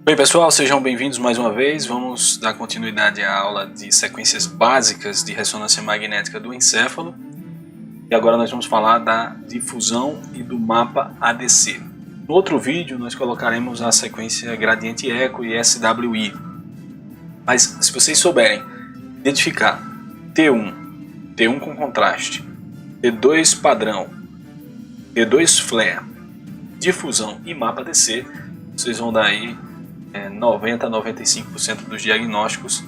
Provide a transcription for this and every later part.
Bem, pessoal, sejam bem-vindos mais uma vez. Vamos dar continuidade à aula de sequências básicas de ressonância magnética do encéfalo. E agora nós vamos falar da difusão e do mapa ADC. No outro vídeo nós colocaremos a sequência gradiente eco e SWI. Mas se vocês souberem identificar T1, T1 com contraste, T2 padrão, T2 flare, difusão e mapa ADC, vocês vão dar aí 90 a 95% dos diagnósticos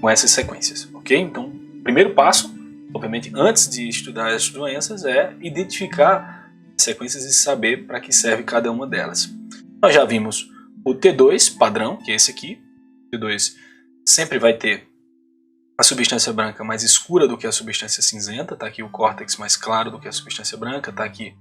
com essas sequências, ok? Então, o primeiro passo, obviamente, antes de estudar as doenças, é identificar as sequências e saber para que serve cada uma delas. Nós já vimos o T2 padrão, que é esse aqui. O T2 sempre vai ter a substância branca mais escura do que a substância cinzenta, está aqui o córtex mais claro do que a substância branca, está aqui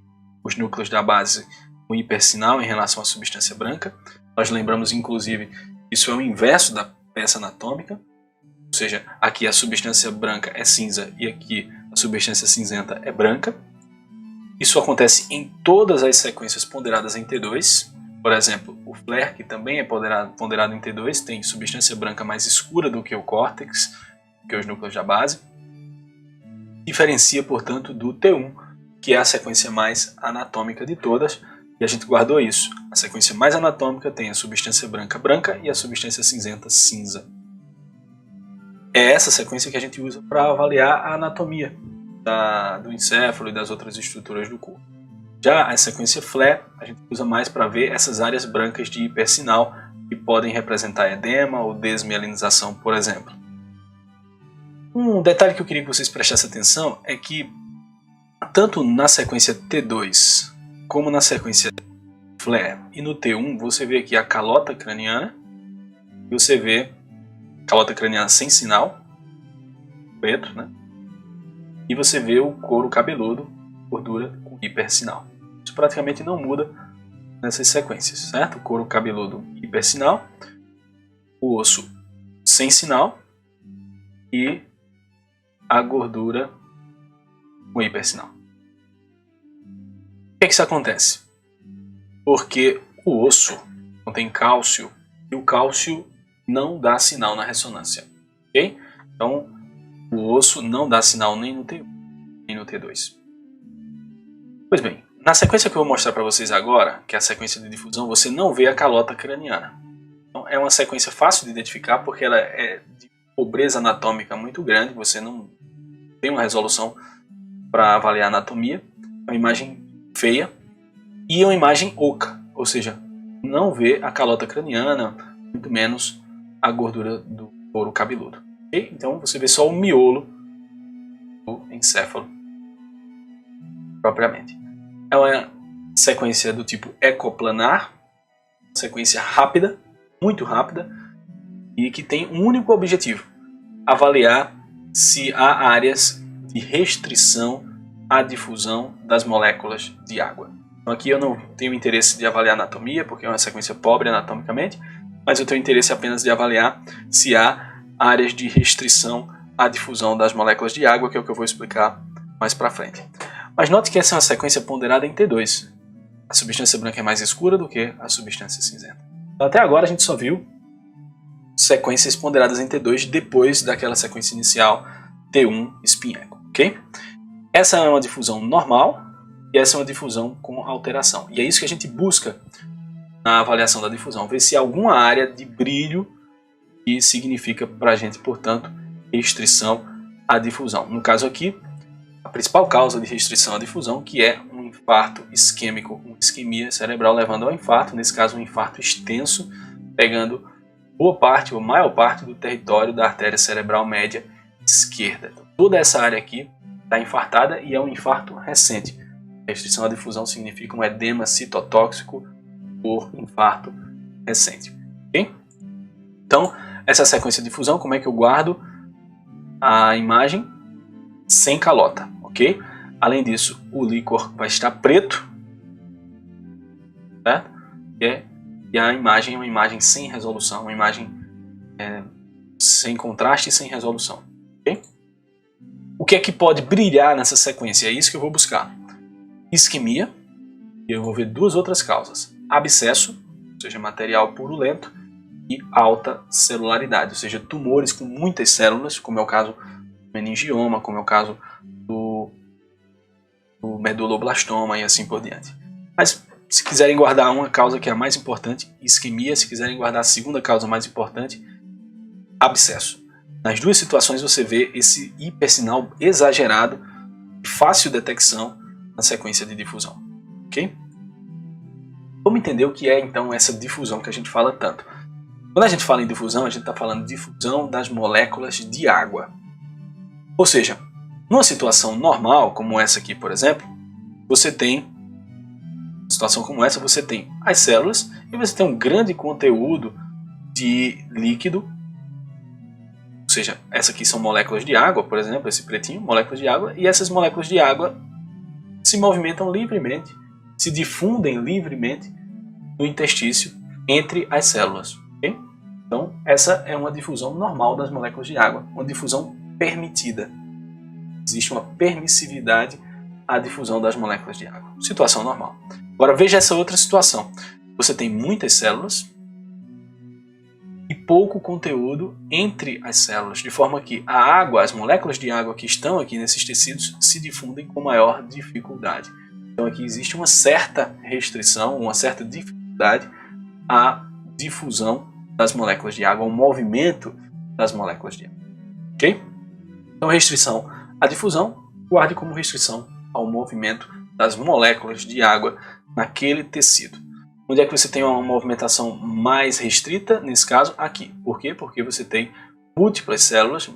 os núcleos da base com hipersinal em relação à substância branca. Nós lembramos, inclusive, que isso é o inverso da peça anatômica, ou seja, aqui a substância branca é cinza e aqui a substância cinzenta é branca. Isso acontece em todas as sequências ponderadas em T2. Por exemplo, o flare, que também é ponderado em T2, tem substância branca mais escura do que o córtex, do que os núcleos da base. Diferencia, portanto, do T1, que é a sequência mais anatômica de todas, e a gente guardou isso. A sequência mais anatômica tem a substância branca branca e a substância cinzenta cinza. É essa sequência que a gente usa para avaliar a anatomia do encéfalo e das outras estruturas do corpo. Já a sequência flare a gente usa mais para ver essas áreas brancas de hipersinal que podem representar edema ou desmielinização, por exemplo. Um detalhe que eu queria que vocês prestassem atenção é que tanto na sequência T2 como na sequência flare e no T1 você vê aqui a calota craniana, você vê calota craniana sem sinal, preto, né? E você vê o couro cabeludo, gordura com hipersinal. Isso praticamente não muda nessas sequências, certo? O couro cabeludo hipersinal, o osso sem sinal e a gordura com hipersinal. Por que isso acontece? Porque o osso contém cálcio e o cálcio não dá sinal na ressonância, ok? Então, o osso não dá sinal nem no T1 nem no T2. Pois bem, na sequência que eu vou mostrar para vocês agora, que é a sequência de difusão, você não vê a calota craniana. Então, é uma sequência fácil de identificar porque ela é de pobreza anatômica muito grande, você não tem uma resolução para avaliar a anatomia, é uma imagem feia e uma imagem oca, ou seja, não vê a calota craniana, muito menos a gordura do couro cabeludo. Okay? Então você vê só o miolo do encéfalo propriamente. É uma sequência do tipo ecoplanar, sequência rápida, muito rápida, e que tem um único objetivo: avaliar se há áreas de restrição à difusão das moléculas de água. Então aqui eu não tenho interesse de avaliar anatomia, porque é uma sequência pobre anatomicamente, mas eu tenho interesse apenas de avaliar se há áreas de restrição à difusão das moléculas de água, que é o que eu vou explicar mais para frente. Mas note que essa é uma sequência ponderada em T2. A substância branca é mais escura do que a substância cinzenta. Então, até agora a gente só viu sequências ponderadas em T2 depois daquela sequência inicial T1 spin echo, ok? Essa é uma difusão normal e essa é uma difusão com alteração. E é isso que a gente busca na avaliação da difusão, ver se há alguma área de brilho que significa para a gente, portanto, restrição à difusão. No caso aqui, a principal causa de restrição à difusão, que é um infarto isquêmico, uma isquemia cerebral levando ao infarto, nesse caso um infarto extenso, pegando boa parte ou maior parte do território da artéria cerebral média esquerda. Então, toda essa área aqui está infartada e é um infarto recente. Restrição à difusão significa um edema citotóxico por infarto recente. Okay? Então, essa sequência de difusão, como é que eu guardo a imagem? Sem calota, ok? Além disso, o líquor vai estar preto, certo? E a imagem é uma imagem sem resolução, uma imagem sem contraste e sem resolução. Okay? O que é que pode brilhar nessa sequência? É isso que eu vou buscar. Isquemia, e eu vou ver duas outras causas. Abscesso ou seja, material purulento, e alta celularidade, ou seja, tumores com muitas células, como é o caso do meningioma, como é o caso do meduloblastoma e assim por diante. Mas se quiserem guardar uma causa que é a mais importante, isquemia. Se quiserem guardar a segunda causa mais importante, abscesso. Nas duas situações você vê esse hipersinal exagerado, fácil detecção na sequência de difusão. Ok? Vamos entender o que é então essa difusão que a gente fala tanto. Quando a gente fala em difusão, a gente está falando de difusão das moléculas de água. Ou seja, numa situação normal, como essa aqui, por exemplo, você tem as células e você tem um grande conteúdo de líquido. Ou seja, essa aqui são moléculas de água, por exemplo, esse pretinho, moléculas de água, e essas moléculas de água se movimentam livremente, se difundem livremente no interstício entre as células. Okay? Então, essa é uma difusão normal das moléculas de água, uma difusão permitida. Existe uma permissividade à difusão das moléculas de água. Situação normal. Agora veja essa outra situação. Você tem muitas células e pouco conteúdo entre as células, de forma que a água, as moléculas de água que estão aqui nesses tecidos se difundem com maior dificuldade. Então aqui existe uma certa restrição, uma certa dificuldade à difusão das moléculas de água, ao movimento das moléculas de água. Ok? Então restrição à difusão, guarde como restrição ao movimento das moléculas de água naquele tecido. Onde é que você tem uma movimentação mais restrita? Nesse caso, aqui. Por quê? Porque você tem múltiplas células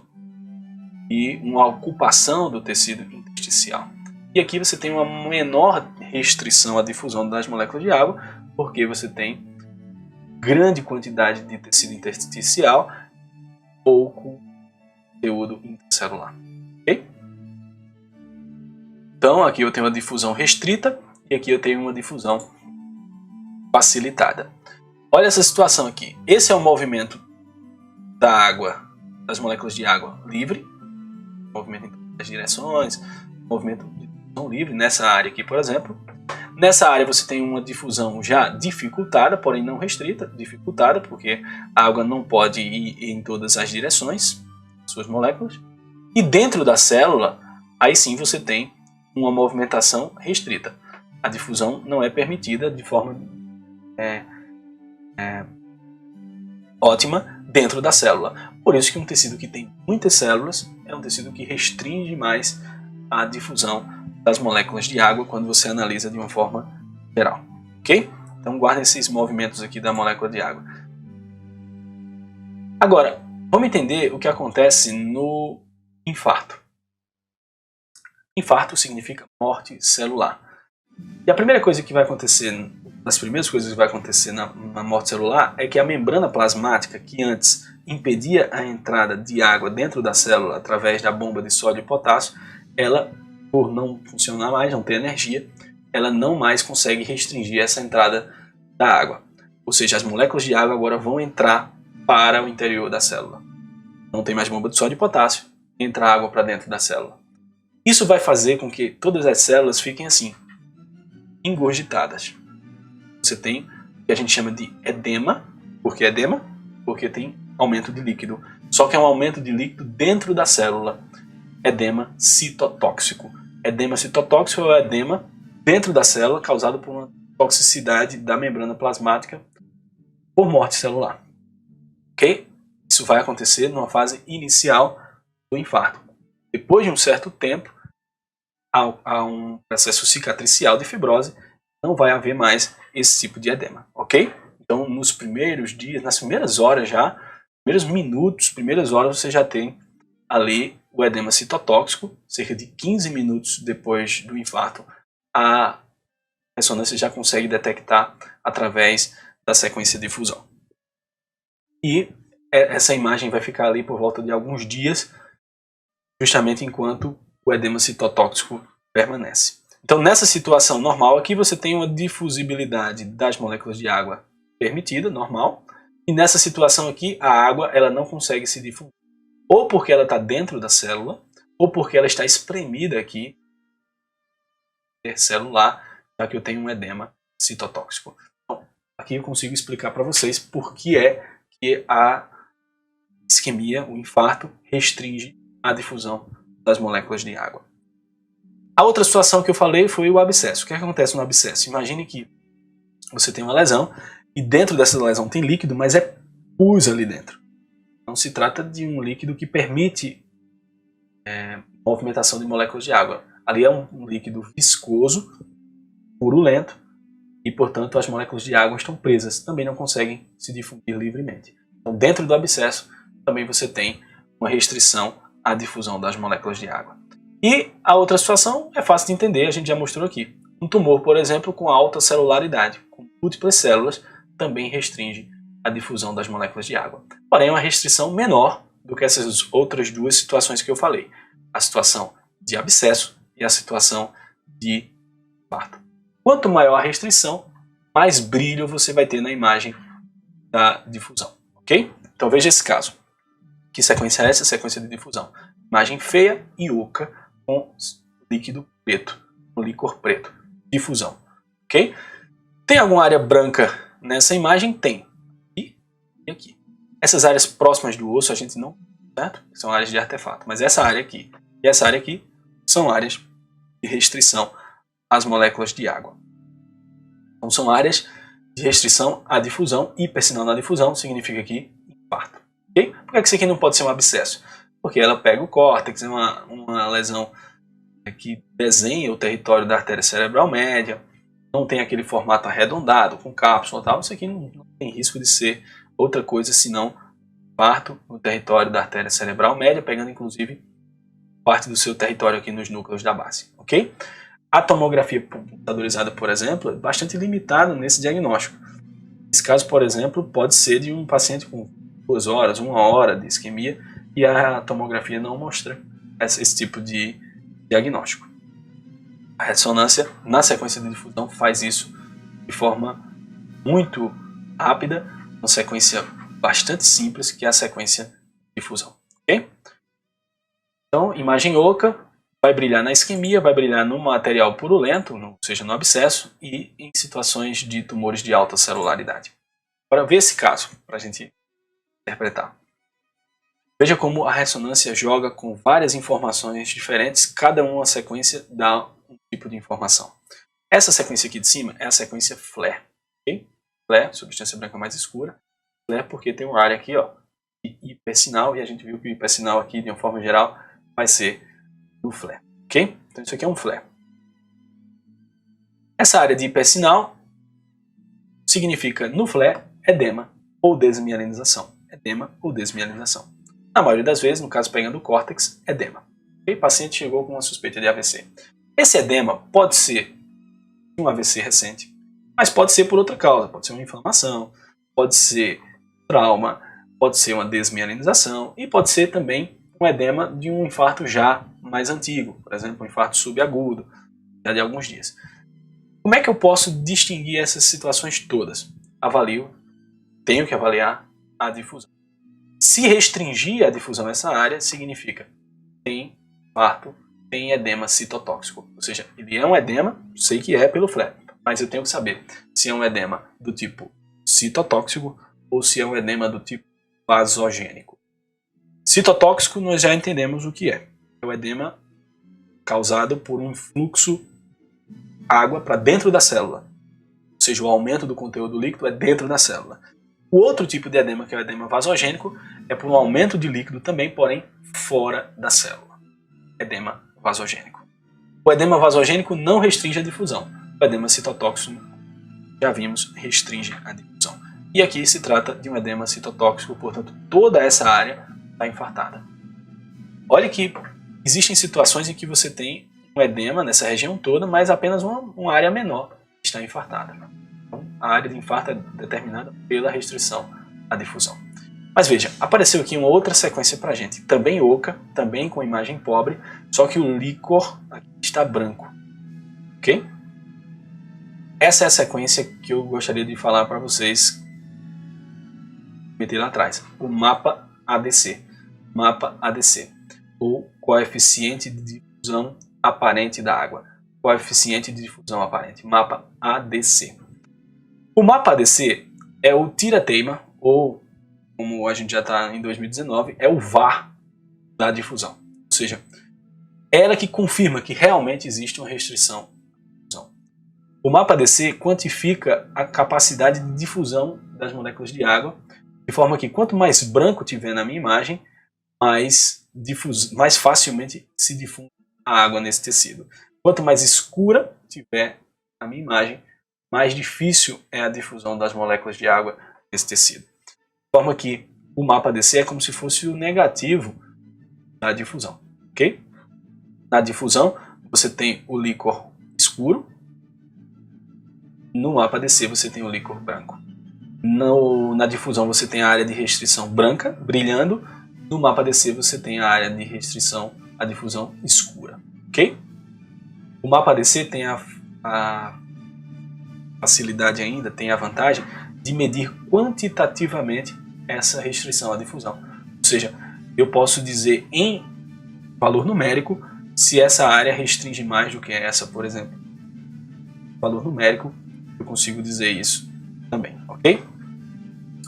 e uma ocupação do tecido intersticial. E aqui você tem uma menor restrição à difusão das moléculas de água, porque você tem grande quantidade de tecido intersticial, pouco conteúdo intercelular. Ok? Então, aqui eu tenho uma difusão restrita e aqui eu tenho uma difusão facilitada. Olha essa situação aqui. Esse é o movimento da água, das moléculas de água livre, movimento em todas as direções, movimento de difusão livre nessa área aqui, por exemplo. Nessa área você tem uma difusão já dificultada, porém não restrita, dificultada, porque a água não pode ir em todas as direções, suas moléculas. E dentro da célula, aí sim você tem uma movimentação restrita. A difusão não é permitida de forma ótima dentro da célula. Por isso que um tecido que tem muitas células é um tecido que restringe mais a difusão das moléculas de água quando você analisa de uma forma geral. Ok? Então guarda esses movimentos aqui da molécula de água. Agora, vamos entender o que acontece no infarto. Infarto significa morte celular. E a primeira coisa que vai acontecer, das primeiras coisas que vai acontecer na morte celular é que a membrana plasmática, que antes impedia a entrada de água dentro da célula através da bomba de sódio e potássio, ela, por não funcionar mais, não ter energia, ela não mais consegue restringir essa entrada da água. Ou seja, as moléculas de água agora vão entrar para o interior da célula. Não tem mais bomba de sódio e potássio, entra água para dentro da célula. Isso vai fazer com que todas as células fiquem assim, engurgitadas. Você tem o que a gente chama de edema. Por que edema? Porque tem aumento de líquido. Só que é um aumento de líquido dentro da célula. Edema citotóxico. Edema citotóxico é o edema dentro da célula causado por uma toxicidade da membrana plasmática por morte celular. Ok? Isso vai acontecer numa fase inicial do infarto. Depois de um certo tempo, há um processo cicatricial de fibrose, não vai haver mais esse tipo de edema, ok? Então, nos primeiros dias, nas primeiras horas já, primeiros minutos, primeiras horas, você já tem ali o edema citotóxico, cerca de 15 minutos depois do infarto, a ressonância já consegue detectar através da sequência de fusão. E essa imagem vai ficar ali por volta de alguns dias, justamente enquanto o edema citotóxico permanece. Então, nessa situação normal, aqui você tem uma difusibilidade das moléculas de água permitida, normal, e nessa situação aqui, a água ela não consegue se difundir. Ou porque ela está dentro da célula, ou porque ela está espremida aqui, celular, já que eu tenho um edema citotóxico. Então, aqui eu consigo explicar para vocês por que é que a isquemia, o infarto, restringe a difusão das moléculas de água. A outra situação que eu falei foi o abscesso. O que acontece no abscesso? Imagine que você tem uma lesão e dentro dessa lesão tem líquido, mas é pus ali dentro. Não se trata de um líquido que permite movimentação de moléculas de água. Ali é um líquido viscoso, purulento, e portanto as moléculas de água estão presas, também não conseguem se difundir livremente. Então dentro do abscesso também você tem uma restrição à difusão das moléculas de água. E a outra situação é fácil de entender, a gente já mostrou aqui. Um tumor, por exemplo, com alta celularidade, com múltiplas células, também restringe a difusão das moléculas de água. Porém, é uma restrição menor do que essas outras duas situações que eu falei. A situação de abscesso e a situação de infarto. Quanto maior a restrição, mais brilho você vai ter na imagem da difusão. Ok? Então veja esse caso. Que sequência é essa? Sequência de difusão. Imagem feia e oca com líquido preto, um licor preto. Difusão. Ok? Tem alguma área branca nessa imagem? Tem. Aqui e aqui. Essas áreas próximas do osso a gente não... certo? São áreas de artefato. Mas essa área aqui e essa área aqui são áreas de restrição às moléculas de água. Então são áreas de restrição à difusão. Hipersinal na difusão significa aqui infarto. Okay? Por que isso aqui não pode ser um abscesso? Porque ela pega o córtex, é uma lesão que desenha o território da artéria cerebral média, não tem aquele formato arredondado, com cápsula e tal. Isso aqui não tem risco de ser outra coisa senão infarto no território da artéria cerebral média, pegando inclusive parte do seu território aqui nos núcleos da base. Ok? A tomografia computadorizada, por exemplo, é bastante limitada nesse diagnóstico. Esse caso, por exemplo, pode ser de um paciente com 2 horas, 1 hora de isquemia, e a tomografia não mostra esse tipo de diagnóstico. A ressonância, na sequência de difusão, faz isso de forma muito rápida, uma sequência bastante simples, que é a sequência de difusão. Okay? Então, imagem oca, vai brilhar na isquemia, vai brilhar no material purulento, ou seja, no abscesso, e em situações de tumores de alta celularidade. Para ver esse caso, para a gente interpretar. Veja como a ressonância joga com várias informações diferentes, cada uma sequência dá um tipo de informação. Essa sequência aqui de cima é a sequência flare. Okay? Flare, substância branca mais escura. Flare porque tem um área aqui, ó, de hipersinal, e a gente viu que o hipersinal aqui, de uma forma geral, vai ser no flare. Ok? Então isso aqui é um flare. Essa área de hipersinal significa, no flare, edema ou desmielinização. Edema ou desmielinização. Na maioria das vezes, no caso pegando o córtex, edema. O paciente chegou com uma suspeita de AVC. Esse edema pode ser um AVC recente, mas pode ser por outra causa. Pode ser uma inflamação, pode ser trauma, pode ser uma desmielinização e pode ser também um edema de um infarto já mais antigo, por exemplo, um infarto subagudo, já de alguns dias. Como é que eu posso distinguir essas situações todas? Avalio, tenho que avaliar a difusão. Se restringir a difusão nessa área, significa tem infarto, tem edema citotóxico. Ou seja, ele é um edema, sei que é pelo flare, mas eu tenho que saber se é um edema do tipo citotóxico ou se é um edema do tipo vasogênico. Citotóxico nós já entendemos o que é. É o edema causado por um fluxo água para dentro da célula. Ou seja, o aumento do conteúdo líquido é dentro da célula. O outro tipo de edema, que é o edema vasogênico, é por um aumento de líquido também, porém fora da célula. Edema vasogênico. O edema vasogênico não restringe a difusão. O edema citotóxico, já vimos, restringe a difusão. E aqui se trata de um edema citotóxico, portanto, toda essa área está infartada. Olha que existem situações em que você tem um edema nessa região toda, mas apenas uma área menor está infartada. Então, a área de infarto é determinada pela restrição à difusão. Mas veja, apareceu aqui uma outra sequência para a gente, também oca, também com imagem pobre, só que o líquor aqui está branco. Ok? Essa é a sequência que eu gostaria de falar para vocês, meter lá atrás, o mapa ADC. Mapa ADC, ou coeficiente de difusão aparente da água. Coeficiente de difusão aparente, mapa ADC. O mapa ADC é o tira-teima, ou como a gente já está em 2019, é o VAR da difusão. Ou seja, é ela que confirma que realmente existe uma restrição. O mapa ADC quantifica a capacidade de difusão das moléculas de água, de forma que quanto mais branco tiver na minha imagem, mais facilmente se difunde a água nesse tecido. Quanto mais escura tiver na minha imagem, mais difícil é a difusão das moléculas de água nesse tecido. De forma que o mapa ADC é como se fosse o negativo da difusão. Ok? Na difusão, você tem o líquor escuro. No mapa ADC, você tem o líquor branco. Na difusão, você tem a área de restrição branca, brilhando. No mapa ADC, você tem a área de restrição, a difusão escura. Ok? O mapa ADC tem a facilidade ainda, tem a vantagem de medir quantitativamente essa restrição à difusão. Ou seja, eu posso dizer em valor numérico se essa área restringe mais do que essa, por exemplo. Valor numérico, eu consigo dizer isso também, ok?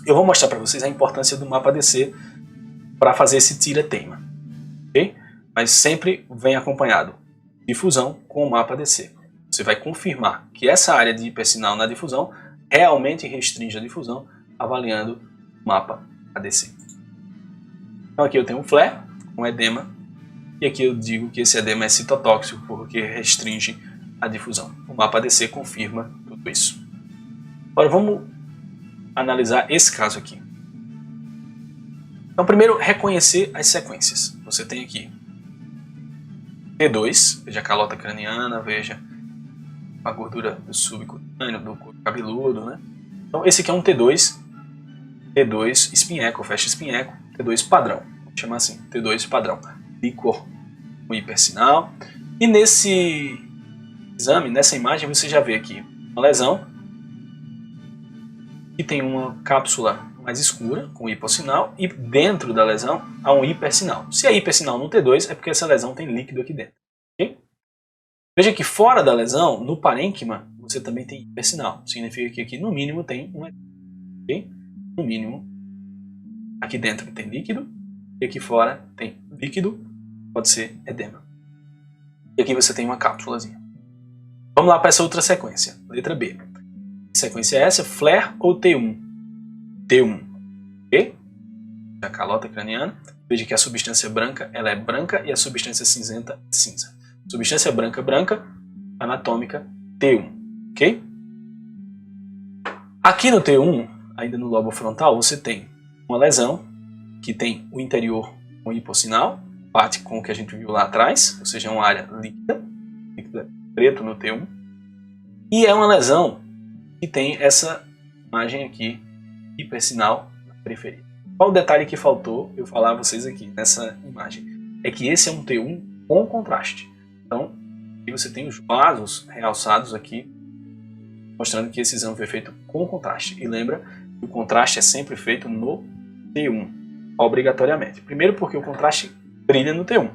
Eu vou mostrar para vocês a importância do mapa ADC para fazer esse tira-teima, ok? Mas sempre vem acompanhado difusão com o mapa ADC. Você vai confirmar que essa área de hipersinal na difusão realmente restringe a difusão avaliando o mapa ADC. Então aqui eu tenho um flare, um edema, e aqui eu digo que esse edema é citotóxico porque restringe a difusão. O mapa ADC confirma tudo isso. Agora vamos analisar esse caso aqui. Então primeiro, reconhecer as sequências. Você tem aqui T2, veja a calota craniana, veja a gordura do subcutâneo, do couro cabeludo, né? Então esse aqui é um T2, T2 espinheco, fecha espinheco, T2 padrão, vamos chamar assim, T2 padrão, líquor com hipersinal. E nesse exame, nessa imagem, você já vê aqui uma lesão que tem uma cápsula mais escura com hipossinal e dentro da lesão há um hipersinal. Se é hipersinal no T2 é porque essa lesão tem líquido aqui dentro. Okay? Veja que fora da lesão, no parênquima, você também tem hipersinal. Significa que aqui no mínimo tem um edema. Okay? No mínimo, aqui dentro tem líquido e aqui fora tem líquido, pode ser edema. E aqui você tem uma cápsulazinha. Vamos lá para essa outra sequência. Letra B. Que sequência é essa? Flare ou T1? T1. Ok? A calota craniana. Veja que a substância branca ela é branca e a substância cinzenta é cinza. Substância branca, branca, anatômica, T1. Ok? Aqui no T1, ainda no lobo frontal, você tem uma lesão que tem o interior com hipossinal, bate com o que a gente viu lá atrás, ou seja, é uma área líquida preto no T1. E é uma lesão que tem essa imagem aqui, hipersinal na periferia. Qual o detalhe que faltou eu falar a vocês aqui nessa imagem? É que esse é um T1 com contraste. Então, aqui você tem os vasos realçados aqui, mostrando que esse exame foi feito com contraste. E lembra que o contraste é sempre feito no T1, obrigatoriamente. Primeiro porque o contraste brilha no T1.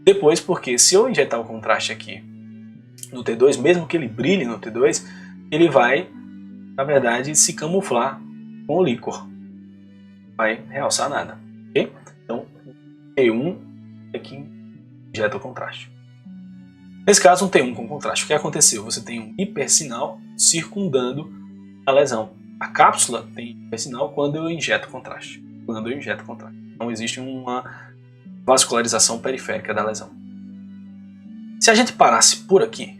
Depois porque se eu injetar o contraste aqui no T2, mesmo que ele brilhe no T2, ele vai, na verdade, se camuflar com o líquor. Não vai realçar nada. Okay? Então, o T1 é que injeta o contraste. Nesse caso, um T1 com contraste. O que aconteceu? Você tem um hipersinal circundando a lesão. A cápsula tem hipersinal quando eu injeto contraste. Então existe uma vascularização periférica da lesão. Se a gente parasse por aqui,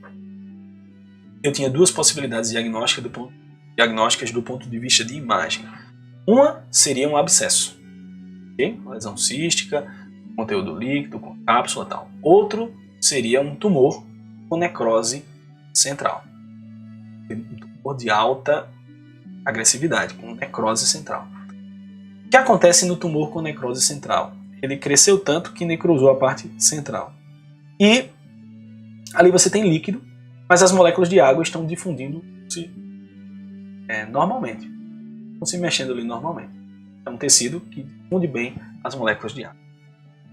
eu tinha duas possibilidades diagnósticas do ponto de vista de imagem. Uma seria um abscesso, okay? Uma lesão cística, conteúdo líquido, com cápsula e tal. Outro seria um tumor com necrose central. Um tumor de alta agressividade, com necrose central. O que acontece no tumor com necrose central? Ele cresceu tanto que necrosou a parte central. E ali você tem líquido, mas as moléculas de água estão difundindo-se normalmente. Estão se mexendo ali normalmente. É um tecido que difunde bem as moléculas de água.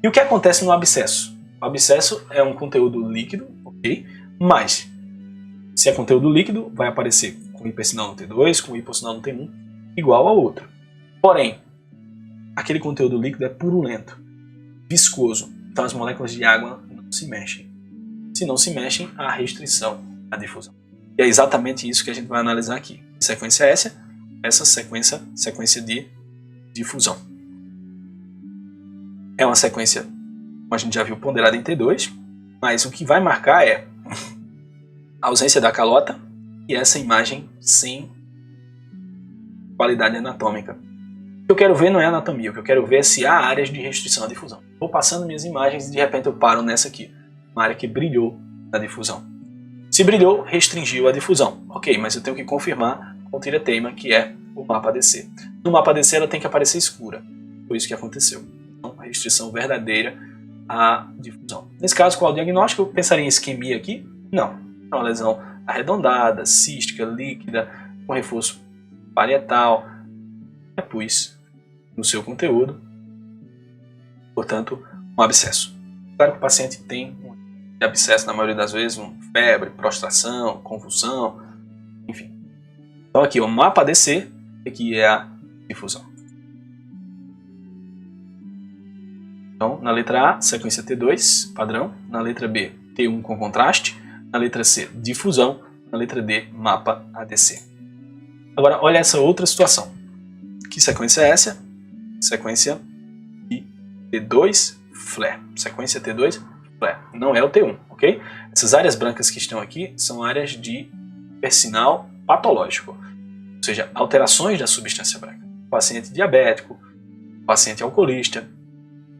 E o que acontece no abscesso? O abscesso é um conteúdo líquido, ok? Mas Se é conteúdo líquido, vai aparecer com hipersinal no T2, com hipossinal no T1, igual ao outro. Porém, aquele conteúdo líquido é purulento, viscoso, então as moléculas de água não se mexem. Se não se mexem, há restrição à difusão. E é exatamente isso que a gente vai analisar aqui. Que sequência é essa? Essa sequência de difusão. É uma sequência, como a gente já viu, ponderada em T2, mas o que vai marcar é a ausência da calota e essa imagem sem qualidade anatômica. O que eu quero ver não é anatomia, o que eu quero ver é se há áreas de restrição à difusão. Vou passando minhas imagens e de repente eu paro nessa aqui, uma área que brilhou na difusão. Se brilhou, restringiu a difusão. Ok, mas eu tenho que confirmar com o tira-teima, que é o mapa ADC. No mapa ADC ela tem que aparecer escura. Foi isso que aconteceu. Então, restrição verdadeira à difusão. Nesse caso, qual é o diagnóstico? Eu pensaria em isquemia aqui? Não. É uma lesão arredondada, cística, líquida, com reforço parietal, repus no seu conteúdo, portanto, um abscesso. Claro que o paciente tem um abscesso na maioria das vezes, febre, prostração, convulsão, enfim. Então aqui o mapa ADC, aqui é a difusão. Então, na letra A, sequência T2, padrão. Na letra B, T1 com contraste. Na letra C, difusão. Na letra D, mapa ADC. Agora, olha essa outra situação. Que sequência é essa? Sequência de T2 flare. Sequência T2 flare. Não é o T1, ok? Essas áreas brancas que estão aqui são áreas de hipersinal patológico. Ou seja, alterações da substância branca. Paciente diabético, paciente alcoolista,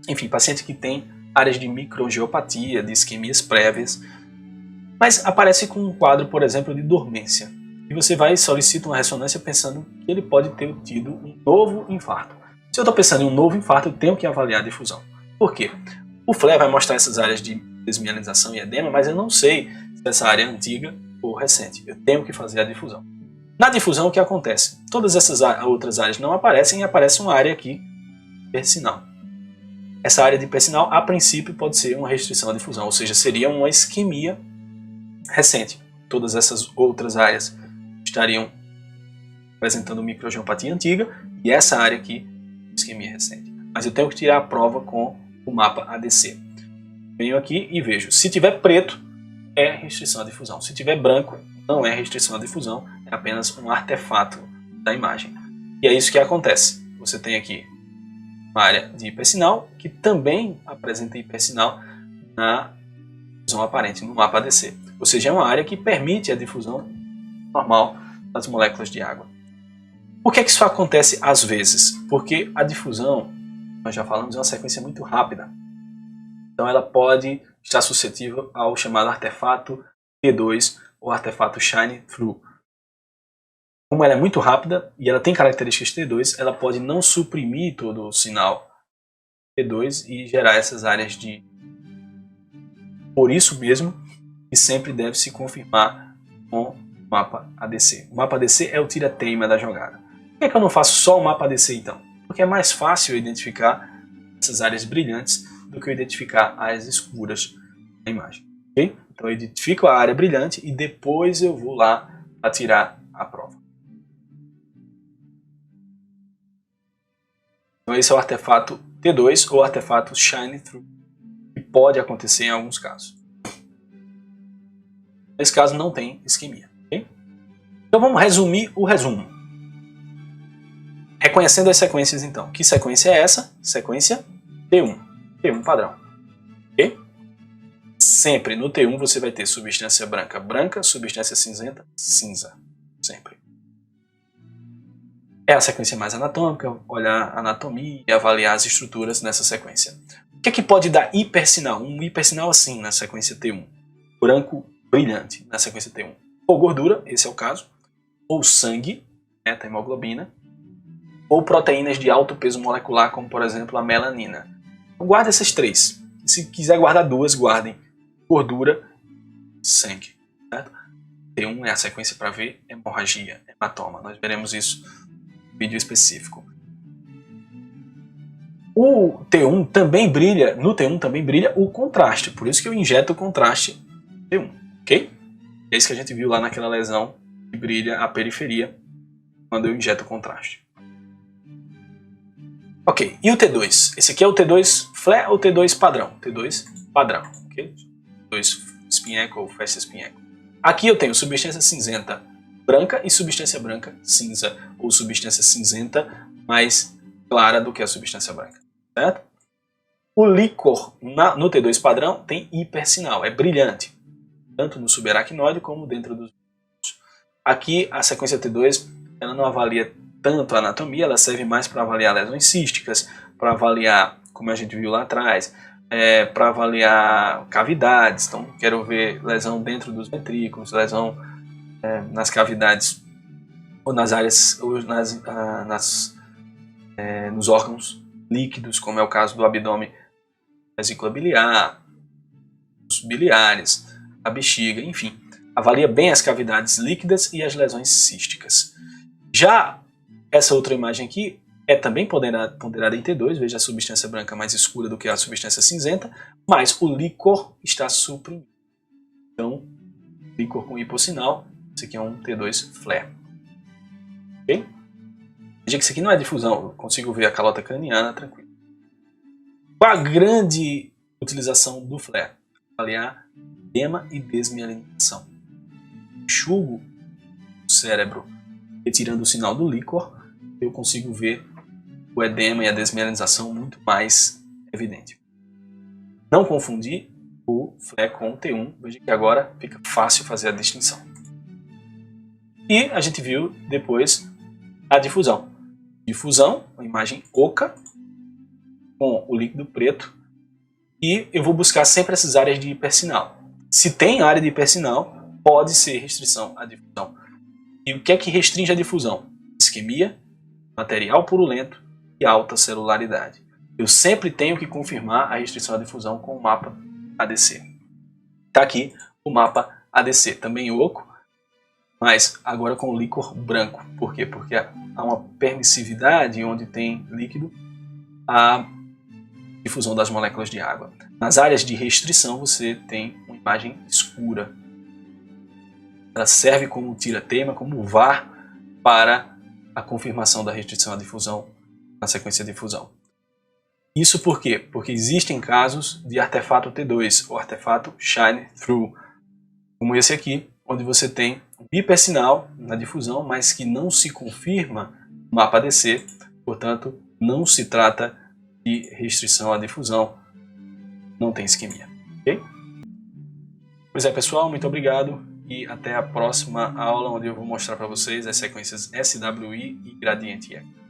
enfim, paciente que tem áreas de microangiopatia, de isquemias prévias, mas aparece com um quadro, por exemplo, de dormência. E você vai e solicita uma ressonância pensando que ele pode ter tido um novo infarto. Se eu estou pensando em um novo infarto, eu tenho que avaliar a difusão. Por quê? O flare vai mostrar essas áreas de desmielinização e edema, mas eu não sei se essa área é antiga ou recente. Eu tenho que fazer a difusão. Na difusão, o que acontece? Todas essas outras áreas não aparecem e aparece uma área aqui, hipersinal. Essa área de hipersinal, a princípio, pode ser uma restrição à difusão, ou seja, seria uma isquemia recente. Todas essas outras áreas estariam apresentando microangiopatia antiga e essa área aqui, isquemia recente. Mas eu tenho que tirar a prova com o mapa ADC. Venho aqui e vejo, se tiver preto, é restrição à difusão. Se tiver branco, não é restrição à difusão, é apenas um artefato da imagem. E é isso que acontece. Você tem aqui uma área de hipersinal, que também apresenta hipersinal na difusão aparente, no mapa ADC. Ou seja, é uma área que permite a difusão normal das moléculas de água. Por que isso acontece às vezes? Porque a difusão, nós já falamos, é uma sequência muito rápida. Então ela pode estar suscetível ao chamado artefato T2 ou artefato Shine Through. Como ela é muito rápida e ela tem características T2, ela pode não suprimir todo o sinal T2 e gerar essas áreas de... Por isso mesmo, que sempre deve se confirmar com o mapa ADC. O mapa ADC é o tira-teima da jogada. Por que é que eu não faço só o mapa ADC então? Porque é mais fácil identificar essas áreas brilhantes do que eu identificar áreas escuras na imagem. Okay? Então eu identifico a área brilhante e depois eu vou lá a tirar a prova. Então esse é o artefato T2 ou artefato Shine Through, que pode acontecer em alguns casos. Nesse caso não tem isquemia. Okay? Então vamos resumir o resumo. Reconhecendo as sequências então. Que sequência é essa? Sequência T1. T1 padrão. Okay? Sempre no T1 você vai ter substância branca, branca, substância cinzenta, cinza. Sempre. É a sequência mais anatômica, olhar a anatomia e avaliar as estruturas nessa sequência. O que é que pode dar hipersinal? Um hipersinal assim na sequência T1. Branco brilhante na sequência T1. Ou gordura, esse é o caso. Ou sangue, hemoglobina. Ou proteínas de alto peso molecular, como por exemplo a melanina. Então guarda essas três. Se quiser guardar duas, guardem gordura, sangue. Certo? T1 é a sequência para ver hemorragia, hematoma. Nós veremos isso no vídeo específico. O T1 também brilha, no T1 também brilha o contraste, por isso que eu injeto o contraste T1, ok? É isso que a gente viu lá naquela lesão que brilha a periferia quando eu injeto o contraste. Ok, e o T2? Esse aqui é o T2 flare ou T2 padrão? T2 padrão, ok? T2 spin echo ou fast spin echo. Aqui eu tenho substância cinzenta branca e substância branca cinza, ou substância cinzenta mais clara do que a substância branca, certo? O líquor no T2 padrão tem hipersinal, é brilhante, tanto no subaracnoide como dentro dos olhos. Aqui a sequência T2 ela não avalia tanto a anatomia, ela serve mais para avaliar lesões císticas, para avaliar, como a gente viu lá atrás, para avaliar cavidades. Então quero ver lesão dentro dos ventrículos, lesão nas cavidades ou nas áreas ou nos órgãos líquidos, como é o caso do abdômen, vesícula biliar, os biliares, a bexiga, enfim. Avalia bem as cavidades líquidas e as lesões císticas. Já essa outra imagem aqui é também ponderada em T2, veja a substância branca mais escura do que a substância cinzenta, mas o líquor está suprimido. Então, líquor com hipossinal, esse aqui é um T2 flare. Ok? Veja que isso aqui não é difusão, eu consigo ver a calota craniana tranquilo. Qual a grande utilização do flare? Avaliar edema e desmielinização. Enxugo o cérebro retirando o sinal do líquor, eu consigo ver o edema e a desmielinização muito mais evidente. Não confundir o flare com o T1, veja que agora fica fácil fazer a distinção. E a gente viu depois a difusão. Difusão, uma imagem oca com o líquido preto, e eu vou buscar sempre essas áreas de hipersinal. Se tem área de hipersinal, pode ser restrição à difusão. E o que é que restringe a difusão? Isquemia, material purulento e alta celularidade. Eu sempre tenho que confirmar a restrição à difusão com o mapa ADC. Está aqui o mapa ADC, também oco, mas agora com o líquor branco. Por quê? Porque há uma permissividade onde tem líquido, a difusão das moléculas de água. Nas áreas de restrição você tem uma imagem escura. Ela serve como tira-tema, como VAR para a confirmação da restrição à difusão na sequência de difusão. Isso por quê? Porque existem casos de artefato T2 ou artefato shine through, como esse aqui, onde você tem um hipersinal na difusão, mas que não se confirma no mapa ADC, portanto não se trata de restrição à difusão, não tem isquemia. Ok? Pois é, pessoal, muito obrigado e até a próxima aula, onde eu vou mostrar para vocês as sequências SWI e gradiente E.